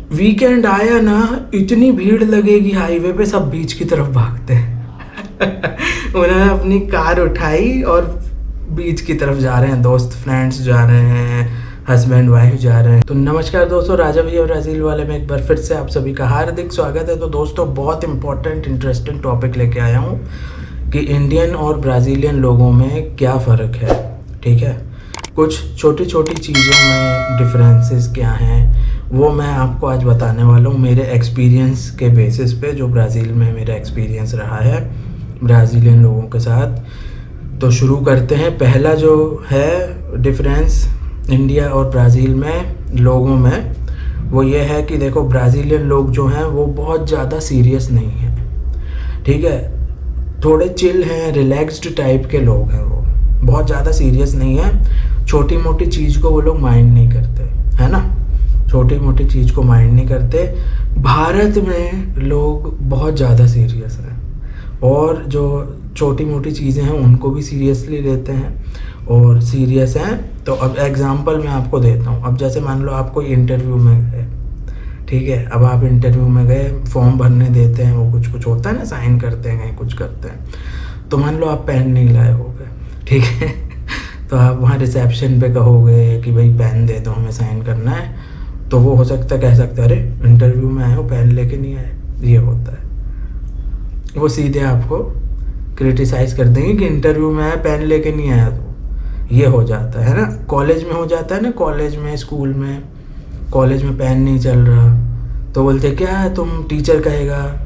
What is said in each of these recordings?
Weekend आया ना, इतनी भीड़ लगेगी हाईवे पे, सब बीच की तरफ भागते हैं। उन्होंने अपनी कार उठाई और बीच की तरफ जा रहे हैं, दोस्त फ्रेंड्स जा रहे हैं, हस्बैंड वाइफ जा रहे हैं। तो नमस्कार दोस्तों, राजा भैया ब्राज़ील वाले में एक बार फिर से आप सभी का हार्दिक स्वागत है। तो दोस्तों, बहुत इंपॉर्टेंट इंटरेस्टिंग टॉपिक लेके आया हूँ कि इंडियन और ब्राज़ीलियन लोगों में क्या फ़र्क है। ठीक है, कुछ छोटी छोटी चीज़ों में डिफरेंसेस क्या हैं वो मैं आपको आज बताने वाला हूँ, मेरे एक्सपीरियंस के बेसिस पे, जो ब्राज़ील में मेरा एक्सपीरियंस रहा है ब्राज़ीलियन लोगों के साथ। तो शुरू करते हैं। पहला जो है डिफरेंस इंडिया और ब्राज़ील में लोगों में, वो ये है कि देखो, ब्राज़ीलियन लोग जो हैं वो बहुत ज़्यादा सीरियस नहीं हैं। ठीक है, थोड़े चिल हैं, रिलैक्स्ड टाइप के लोग हैं, वो बहुत ज़्यादा सीरियस नहीं है। छोटी मोटी चीज़ को वो लोग माइंड नहीं करते, है ना, छोटी मोटी चीज़ को माइंड नहीं करते। भारत में लोग बहुत ज़्यादा सीरियस हैं और जो छोटी मोटी चीज़ें हैं उनको भी सीरियसली लेते हैं और सीरियस हैं। तो अब एग्ज़ाम्पल मैं आपको देता हूँ। अब जैसे मान लो आप कोई इंटरव्यू में गए, ठीक है, अब आप इंटरव्यू में गए, फॉर्म भरने देते हैं, वो कुछ कुछ होता है ना, साइन करते हैं, कहीं कुछ करते हैं। तो मान लो आप पेन नहीं लाए होगे, ठीक है, तो आप वहाँ रिसेप्शन पे कहोगे कि भाई पेन दे दो, हमें साइन करना है। तो वो हो सकता है, कह सकता है, अरे इंटरव्यू में आए हो, पेन लेके नहीं आए। ये होता है, वो सीधे आपको क्रिटिसाइज़ कर देंगे कि इंटरव्यू में आया, पेन लेके नहीं आया। तो ये हो जाता है ना, कॉलेज में हो जाता है ना, कॉलेज में, स्कूल में, कॉलेज में पेन नहीं चल रहा तो बोलते क्या है, तुम टीचर कहेगा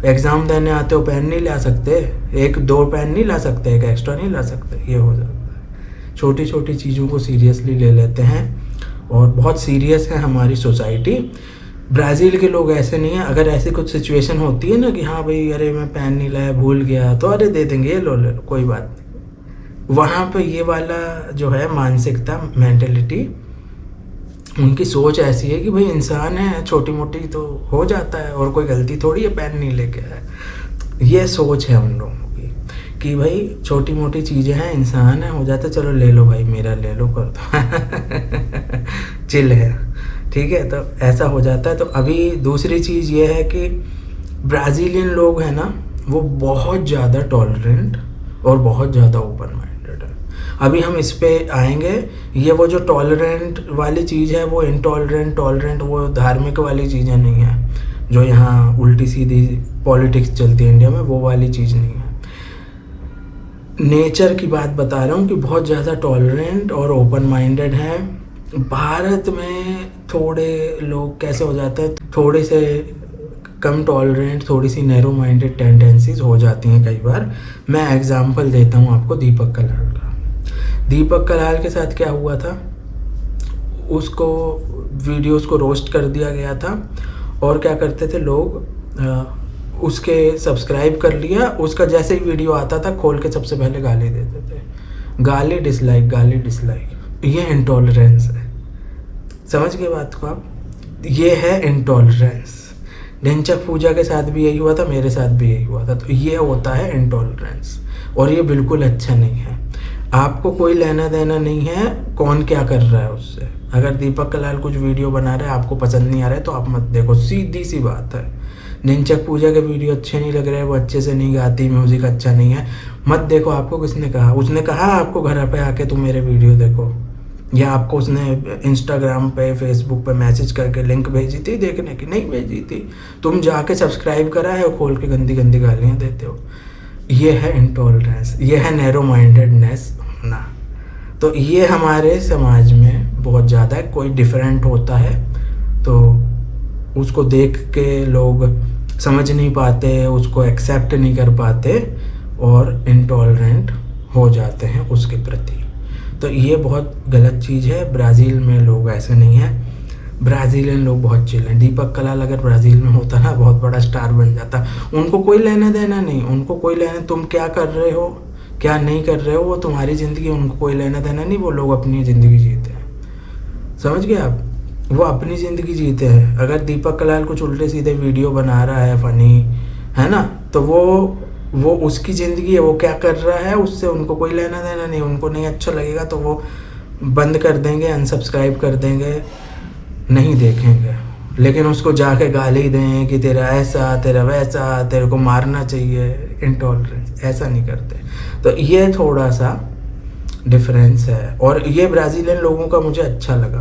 एग्ज़ाम देने आते हो, पेन नहीं ला सकते, एक दो पेन नहीं ला सकते, एक एक्स्ट्रा नहीं ला सकते। ये हो जाता है, छोटी छोटी चीज़ों को सीरियसली ले लेते हैं और बहुत सीरियस है हमारी सोसाइटी। ब्राज़ील के लोग ऐसे नहीं हैं। अगर ऐसी कुछ सिचुएशन होती है ना कि हाँ भाई, अरे मैं पेन नहीं लाया, भूल गया, तो अरे दे देंगे, ये लो ले लो, कोई बात नहीं। वहाँ पे ये वाला जो है मानसिकता, मेंटेलिटी, उनकी सोच ऐसी है कि भाई इंसान है, छोटी मोटी तो हो जाता है और कोई गलती थोड़ी है, पेन नहीं लेके आया। ये सोच है उन लोगों की कि भाई छोटी मोटी चीज़ें हैं, इंसान है, हो जाता है, चलो ले लो भाई, मेरा ले लो, कर दो। चिल है, ठीक है। तो ऐसा हो जाता है। तो अभी दूसरी चीज़ ये है कि ब्राज़ीलियन लोग हैं ना, वो बहुत ज़्यादा टॉलरेंट और बहुत ज़्यादा ओपन माइंडेड है। अभी हम इस पे आएंगे। ये वो जो टॉलरेंट वाली चीज़ है, वो इनटॉलरेंट, टॉलरेंट, वो धार्मिक वाली चीज़ें नहीं है जो यहाँ उल्टी सीधी पॉलिटिक्स चलती है इंडिया में, वो वाली चीज़ नहीं है। नेचर की बात बता रहा हूँ कि बहुत ज़्यादा टॉलरेंट और ओपन माइंडेड है। भारत में थोड़े लोग कैसे हो जाते हैं, थोड़े से कम टॉलरेंट, थोड़ी सी नैरो माइंडेड टेंडेंसीज हो जाती हैं कई बार। मैं एग्जांपल देता हूँ आपको दीपक कलाल का। दीपक कलाल के साथ क्या हुआ था, उसको वीडियोस को रोस्ट कर दिया गया था और क्या करते थे लोग, उसके सब्सक्राइब कर लिया, उसका जैसे ही वीडियो आता था खोल के सबसे पहले गाली देते थे, गाली डिसलाइक, गाली डिसलाइक। ये इंटॉलरेंस है, समझ गए बात को आप, ये है इंटॉलरेंस। ढिंचक पूजा के साथ भी यही हुआ था, मेरे साथ भी यही हुआ था। तो ये होता है इंटॉलरेंस और ये बिल्कुल अच्छा नहीं है। आपको कोई लेना देना नहीं है कौन क्या कर रहा है उससे। अगर दीपक कलाल कुछ वीडियो बना रहा है, आपको पसंद नहीं आ रहा है, तो आप मत देखो, सीधी सी बात है। ढिंचक पूजा के वीडियो अच्छे नहीं लग रहे हैं, वो अच्छे से नहीं गाती, म्यूज़िक अच्छा नहीं है, मत देखो। आपको किसने कहा? उसने कहा आपको घर पे आके तुम मेरे वीडियो देखो, या आपको उसने इंस्टाग्राम पे, फेसबुक पे मैसेज करके लिंक भेजी थी देखने की? नहीं भेजी थी। तुम जाके सब्सक्राइब करा है और खोल के गंदी गंदी गालियाँ देते हो। ये है इंटॉलरेंस, ये है नैरो माइंडेडनेस होना। तो ये हमारे समाज में बहुत ज़्यादा है। कोई डिफरेंट होता है तो उसको देख के लोग समझ नहीं पाते, उसको एक्सेप्ट नहीं कर पाते और इंटॉलरेंट हो जाते हैं उसके प्रति। तो ये बहुत गलत चीज़ है। ब्राज़ील में लोग ऐसे नहीं हैं, ब्राज़ीलियन लोग बहुत चिल हैं। दीपक कलाल अगर ब्राज़ील में होता ना, बहुत बड़ा स्टार बन जाता। उनको कोई लेना देना नहीं, उनको कोई लेना, तुम क्या कर रहे हो क्या नहीं कर रहे हो, वो तुम्हारी ज़िंदगी, उनको कोई लेना देना नहीं। वो लोग अपनी ज़िंदगी जीते हैं, समझ गए आप, वो अपनी ज़िंदगी जीते हैं। अगर दीपक कलाल कुछ उल्टे सीधे वीडियो बना रहा है फ़नी, है ना, तो वो उसकी ज़िंदगी है, वो क्या कर रहा है उससे उनको कोई लेना देना नहीं। उनको नहीं अच्छा लगेगा तो वो बंद कर देंगे, अनसब्सक्राइब कर देंगे, नहीं देखेंगे। लेकिन उसको जाके गाली दें कि तेरा ऐसा तेरा वैसा, तेरे को मारना चाहिए, इंटॉलरेंस, ऐसा नहीं करते। तो ये थोड़ा सा डिफरेंस है, और ये ब्राज़ीलियन लोगों का मुझे अच्छा लगा,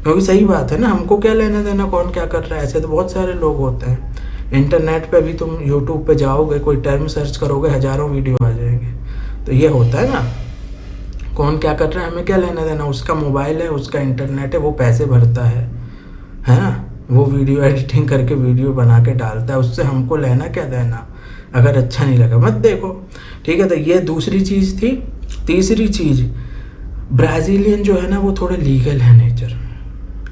क्योंकि सही बात है ना, हमको क्या लेना देना कौन क्या कर रहा है। ऐसे तो बहुत सारे लोग होते हैं, इंटरनेट पे भी तुम यूट्यूब पे जाओगे, कोई टर्म सर्च करोगे, हज़ारों वीडियो आ जाएंगे। तो ये होता है ना, कौन क्या कर रहा है हमें क्या लेना देना, उसका मोबाइल है, उसका इंटरनेट है, वो पैसे भरता है ना, वो वीडियो एडिटिंग करके वीडियो बना के डालता है, उससे हमको लेना क्या देना। अगर अच्छा नहीं लगा मत देखो, ठीक है। तो ये दूसरी चीज़ थी। तीसरी चीज़, ब्राज़ीलियन जो है ना वो थोड़े लीगल है नेचर,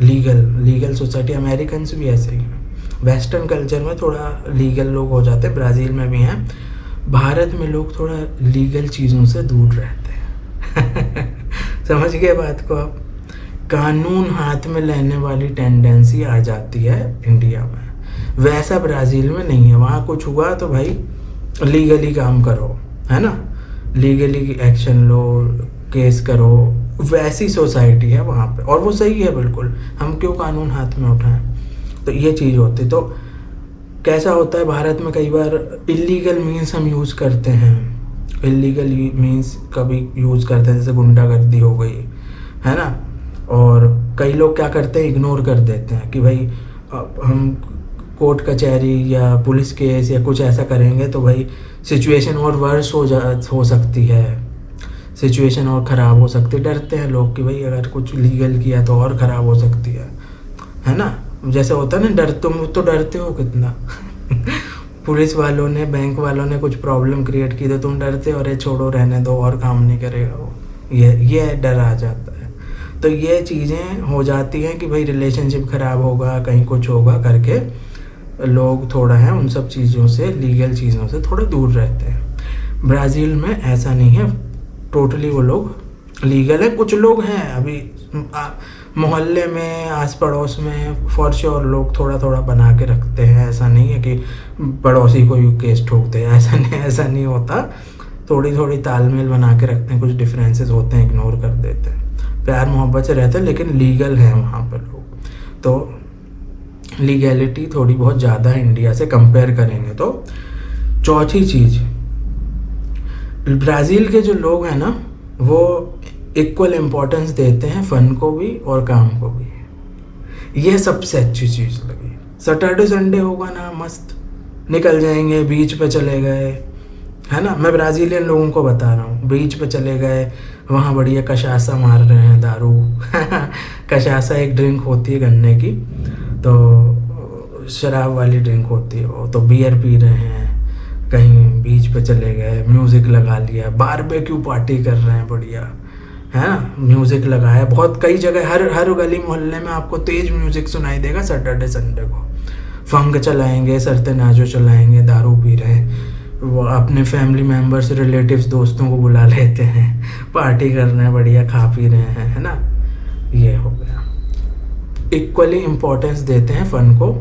लीगल सोसाइटी। अमेरिकन भी ऐसे ही हैं, वेस्टर्न कल्चर में थोड़ा लीगल लोग हो जाते हैं, ब्राज़ील में भी हैं। भारत में लोग थोड़ा लीगल चीज़ों से दूर रहते हैं। समझ गए बात को आप, कानून हाथ में लेने वाली टेंडेंसी आ जाती है इंडिया में, वैसा ब्राज़ील में नहीं है। वहाँ कुछ हुआ तो भाई लीगली काम करो, है ना, लीगली एक्शन लो, केस करो, वैसी सोसाइटी है वहाँ पे, और वो सही है बिल्कुल। हम क्यों कानून हाथ में उठाएं, तो ये चीज़ होती। तो कैसा होता है भारत में, कई बार इलीगल मीन्स हम यूज़ करते हैं, इलीगल मीन्स कभी यूज़ करते हैं, जैसे गुंडागर्दी हो गई, है ना। और कई लोग क्या करते हैं, इग्नोर कर देते हैं कि भाई हम कोर्ट कचहरी या पुलिस केस या कुछ ऐसा करेंगे तो भाई सिचुएशन और वर्स हो सकती है, सिचुएशन और ख़राब हो सकती है। डरते हैं लोग कि भाई अगर कुछ लीगल किया तो और ख़राब हो सकती है ना। जैसे होता है ना, तुम तो डरते हो कितना। पुलिस वालों ने, बैंक वालों ने कुछ प्रॉब्लम क्रिएट की तो तुम डरते हो, अरे छोड़ो रहने दो और काम नहीं करेगा वो, ये डर आ जाता है। तो ये चीज़ें हो जाती हैं कि भाई रिलेशनशिप ख़राब होगा, कहीं कुछ होगा करके लोग थोड़ा है उन सब चीज़ों से, लीगल चीज़ों से थोड़ा दूर रहते हैं। ब्राज़ील में ऐसा नहीं है, टोटली वो लोग लीगल है। कुछ लोग हैं अभी मोहल्ले में, आस पड़ोस में फॉर श्योर लोग थोड़ा थोड़ा बना के रखते हैं, ऐसा नहीं है कि पड़ोसी को केस ठोकते हैं, ऐसा नहीं होता। थोड़ी थोड़ी तालमेल बना के रखते हैं, कुछ डिफरेंसेस होते हैं इग्नोर कर देते हैं, प्यार मोहब्बत से रहते हैं, लेकिन लीगल है वहाँ पर लोग। तो लीगैलिटी थोड़ी बहुत ज़्यादा है इंडिया से कंपेयर करेंगे तो। चौथी चीज़, ब्राज़ील के जो लोग हैं ना वो इक्वल इम्पोर्टेंस देते हैं फ़न को भी और काम को भी। ये सबसे अच्छी चीज़ लगी। सैटरडे संडे होगा ना, मस्त निकल जाएंगे, बीच पे चले गए, है ना। मैं ब्राज़ीलियन लोगों को बता रहा हूँ, बीच पे चले गए, वहाँ बढ़िया कशासा मार रहे हैं, दारू। कशासा एक ड्रिंक होती है गन्ने की, तो शराब वाली ड्रिंक होती है वो, तो बियर पी रहे हैं, कहीं बीच पे चले गए, म्यूज़िक लगा लिया, बारबेक्यू पार्टी कर रहे हैं बढ़िया, है ना। म्यूज़िक लगाया बहुत, कई जगह हर गली मोहल्ले में आपको तेज़ म्यूज़िक सुनाई देगा सैटरडे संडे को। फंक चलाएंगे, सरतेनाजो चलाएंगे, दारू पी रहे हैं, वो अपने फैमिली मेम्बर्स, रिलेटिव्स, दोस्तों को बुला लेते हैं, पार्टी कर रहे हैं, बढ़िया खा पी रहे हैं, है ना। ये हो गया, इक्वली इम्पोर्टेंस देते हैं फ़न को,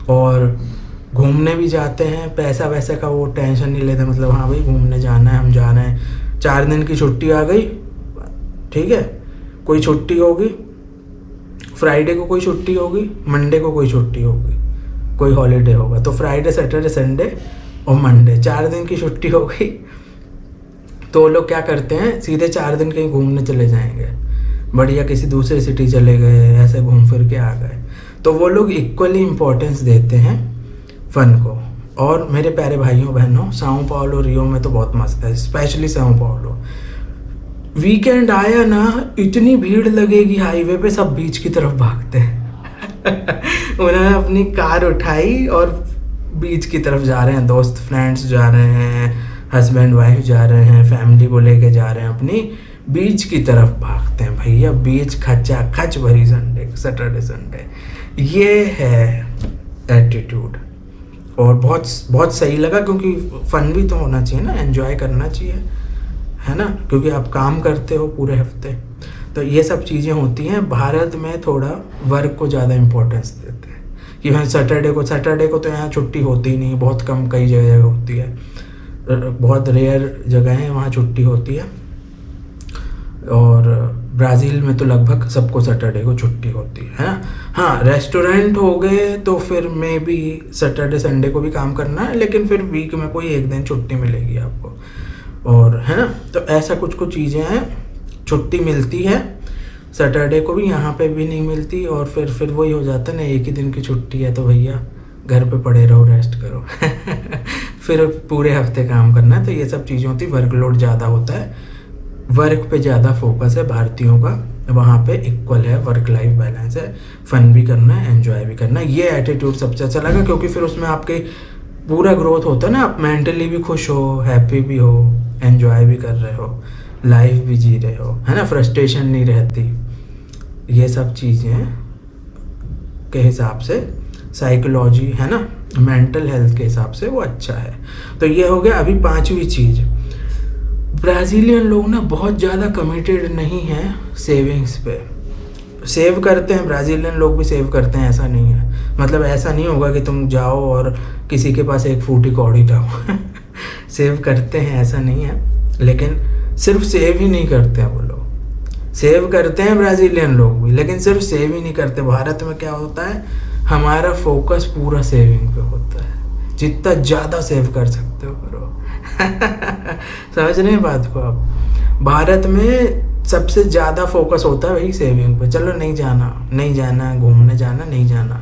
और घूमने भी जाते हैं, पैसा वैसे का वो टेंशन नहीं लेते, मतलब हाँ भाई घूमने जाना है, हम जा रहे हैं, 4 दिन की छुट्टी आ गई, ठीक है, कोई छुट्टी होगी, फ्राइडे को कोई छुट्टी होगी, मंडे को कोई छुट्टी होगी, कोई हॉलीडे होगा, तो फ्राइडे सैटरडे संडे और मंडे 4 दिन की छुट्टी हो गई। तो वो लोग क्या करते हैं, सीधे 4 दिन कहीं घूमने चले जाएंगे, बढ़िया किसी दूसरे सिटी चले गए, ऐसे घूम फिर के आ गए। तो वो लोग इक्वली इम्पोर्टेंस देते हैं फ़न को। और मेरे प्यारे भाइयों बहनों, साओ पाउलो, रियो में तो बहुत मस्त है, स्पेशली साओ पाउलो। वीकेंड आया ना, इतनी भीड़ लगेगी हाईवे पे, सब बीच की तरफ भागते हैं। उन्होंने अपनी कार उठाई और बीच की तरफ जा रहे हैं, दोस्त फ्रेंड्स जा रहे हैं, हस्बैंड वाइफ जा रहे हैं, फैमिली को लेके जा रहे हैं, अपनी बीच की तरफ भागते हैं भैया। बीच खचा खच भरी संडे, सैटरडे संडे, ये है एटीट्यूड। और बहुत बहुत सही लगा, क्योंकि फ़न भी तो होना चाहिए ना, एंजॉय करना चाहिए, है ना, क्योंकि आप काम करते हो पूरे हफ्ते। तो ये सब चीज़ें होती हैं। भारत में थोड़ा वर्क को ज़्यादा इम्पोर्टेंस देते हैं कि भाई सैटरडे को तो यहाँ छुट्टी होती ही नहीं, बहुत कम, कई जगह होती है, बहुत रेयर जगह है वहाँ छुट्टी होती है। और ब्राज़ील में तो लगभग सबको सैटरडे को छुट्टी होती है ना। हाँ, रेस्टोरेंट हो गए तो फिर मे बी सैटरडे संडे को भी काम करना है, लेकिन फिर वीक में कोई एक दिन छुट्टी मिलेगी आपको, और है ना। तो ऐसा कुछ कुछ चीज़ें हैं, छुट्टी मिलती है सैटरडे को भी, यहाँ पे भी नहीं मिलती, और फिर वही हो जाता है ना, एक ही दिन की छुट्टी है तो भैया घर पे पड़े रहो, रेस्ट करो फिर पूरे हफ्ते काम करना है। तो ये सब चीज़ें होती, वर्कलोड ज़्यादा होता है, वर्क पे ज़्यादा फोकस है भारतीयों का, वहाँ पे इक्वल है, वर्क लाइफ बैलेंस है, फन भी करना है, एंजॉय भी करना है। ये एटीट्यूड सबसे अच्छा लगा, क्योंकि फिर उसमें आपके पूरा ग्रोथ होता है ना, आप मेंटली भी खुश हो, हैप्पी भी हो, एंजॉय भी कर रहे हो, लाइफ भी जी रहे हो, है ना, फ्रस्ट्रेशन नहीं रहती। ये सब चीज़ें के हिसाब से साइकोलॉजी, है ना, मेंटल हेल्थ के हिसाब से वो अच्छा है। तो ये हो गया। अभी 5वीं चीज़, ब्राज़ीलियन लोग ना बहुत ज़्यादा कमिटेड नहीं हैं सेविंग्स पे। सेव करते हैं, ब्राज़ीलियन लोग भी सेव करते हैं, ऐसा नहीं है, मतलब ऐसा नहीं होगा कि तुम जाओ और किसी के पास एक फूटी कौड़ी जाओ सेव करते हैं, ऐसा नहीं है, लेकिन सिर्फ सेव ही नहीं करते हैं वो लोग। सेव करते हैं ब्राज़ीलियन लोग भी, लेकिन सिर्फ सेव ही नहीं करते। भारत में क्या होता है, हमारा फोकस पूरा सेविंग पे होता है, जितना ज़्यादा सेव कर सकते हो करो समझ रहे हैं बात को आप। भारत में सबसे ज़्यादा फोकस होता है वही सेविंग पे। चलो नहीं जाना घूमने जाना, नहीं जाना,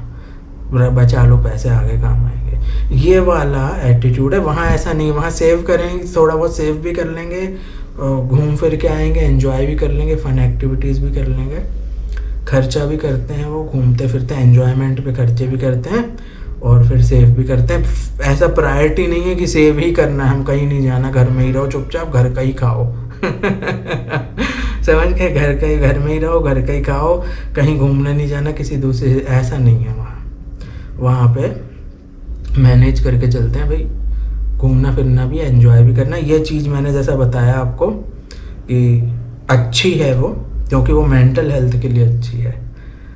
बचा लो पैसे, आगे काम आएंगे, ये वाला एटीट्यूड है। वहाँ ऐसा नहीं, वहाँ सेव करेंगे, थोड़ा बहुत सेव भी कर लेंगे, घूम फिर के आएंगे, एंजॉय भी कर लेंगे, फन एक्टिविटीज़ भी कर लेंगे, खर्चा भी करते हैं, वो घूमते फिरते एंजॉयमेंट पे खर्चे भी करते हैं, और फिर सेव भी करते हैं। ऐसा प्रायोरिटी नहीं है कि सेव ही करना है, हम कहीं नहीं जाना, घर में ही रहो चुपचाप, घर का ही खाओ समझ के, घर में ही रहो, घर का ही खाओ, कहीं घूमने नहीं जाना किसी दूसरे, ऐसा नहीं है वहाँ पे मैनेज करके चलते हैं भाई, घूमना फिरना भी, एंजॉय भी करना। ये चीज़ मैंने जैसा बताया आपको कि अच्छी है वो, क्योंकि वो मेंटल हेल्थ के लिए अच्छी है।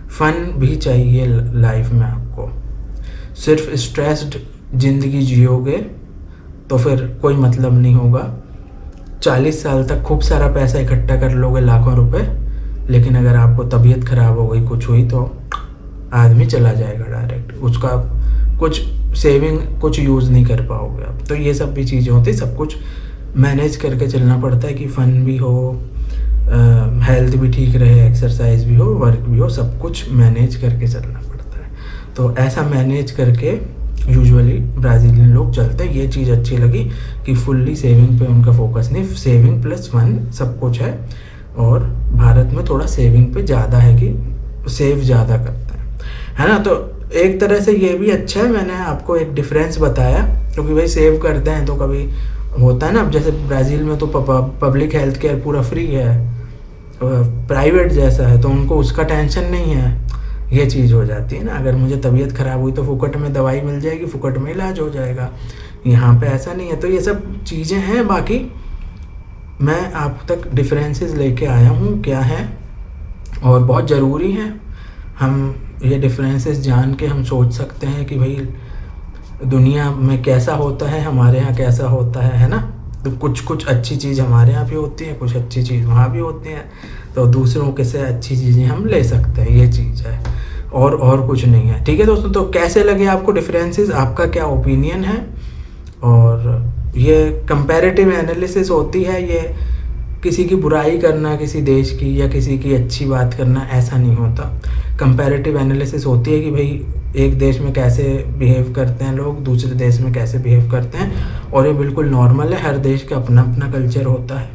फन भी चाहिए लाइफ में आपको, सिर्फ स्ट्रेस्ड ज़िंदगी जियोगे तो फिर कोई मतलब नहीं होगा। 40 साल तक खूब सारा पैसा इकट्ठा कर लोगे, लाखों रुपए, लेकिन अगर आपको तबीयत खराब हो गई, कुछ हुई, तो आदमी चला जाएगा डायरेक्ट, उसका कुछ सेविंग कुछ यूज़ नहीं कर पाओगे आप। तो ये सब भी चीज़ें होती, सब कुछ मैनेज करके चलना पड़ता है कि फ़न भी हो, हेल्थ भी ठीक रहे, एक्सरसाइज भी हो, वर्क भी हो, सब कुछ मैनेज करके चलना पड़ता है। तो ऐसा मैनेज करके यूजुअली ब्राज़ीलियन लोग चलते हैं। ये चीज़ अच्छी लगी कि फुल्ली सेविंग पे उनका फोकस नहीं, सेविंग प्लस फन सब कुछ है। और भारत में थोड़ा सेविंग पे ज़्यादा है कि सेव ज़्यादा करते हैं, है ना। तो एक तरह से ये भी अच्छा है, मैंने आपको एक डिफरेंस बताया, क्योंकि भाई सेव करते हैं तो कभी होता है ना, अब जैसे ब्राज़ील में तो पब्लिक हेल्थ केयर पूरा फ्री है, प्राइवेट जैसा है, तो उनको उसका टेंशन नहीं है। ये चीज़ हो जाती है ना, अगर मुझे तबीयत ख़राब हुई तो फुकट में दवाई मिल जाएगी, फुकट में इलाज हो जाएगा। यहाँ पे ऐसा नहीं है। तो ये सब चीज़ें हैं, बाकी मैं आप तक डिफरेंसेस लेके आया हूँ क्या है, और बहुत ज़रूरी है हम ये डिफरेंसेस जान के हम सोच सकते हैं कि भाई दुनिया में कैसा होता है, हमारे यहाँ कैसा होता है ना। तो कुछ अच्छी चीज़ हमारे यहाँ भी होती है, कुछ अच्छी चीज़ वहाँ भी होती है, तो दूसरों के से अच्छी चीज़ें हम ले सकते हैं, ये चीज़ है, और कुछ नहीं है। ठीक है दोस्तों, तो कैसे लगे आपको डिफरेंसेस, आपका क्या ओपिनियन है। और ये कंपैरेटिव एनालिसिस होती है, ये किसी की बुराई करना, किसी देश की या किसी की अच्छी बात करना, ऐसा नहीं होता। कंपैरेटिव एनालिसिस होती है कि भाई एक देश में कैसे बिहेव करते हैं लोग, दूसरे देश में कैसे बिहेव करते हैं, और ये बिल्कुल नॉर्मल है। हर देश का अपना अपना कल्चर होता है,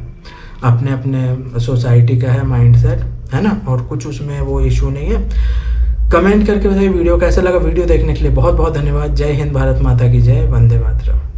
अपने अपने सोसाइटी का है माइंडसेट, है ना, और कुछ उसमें वो इशू नहीं है। कमेंट करके बताइए वीडियो कैसा लगा। वीडियो देखने के लिए बहुत बहुत धन्यवाद। जय हिंद, भारत माता की जय, वंदे मातरम।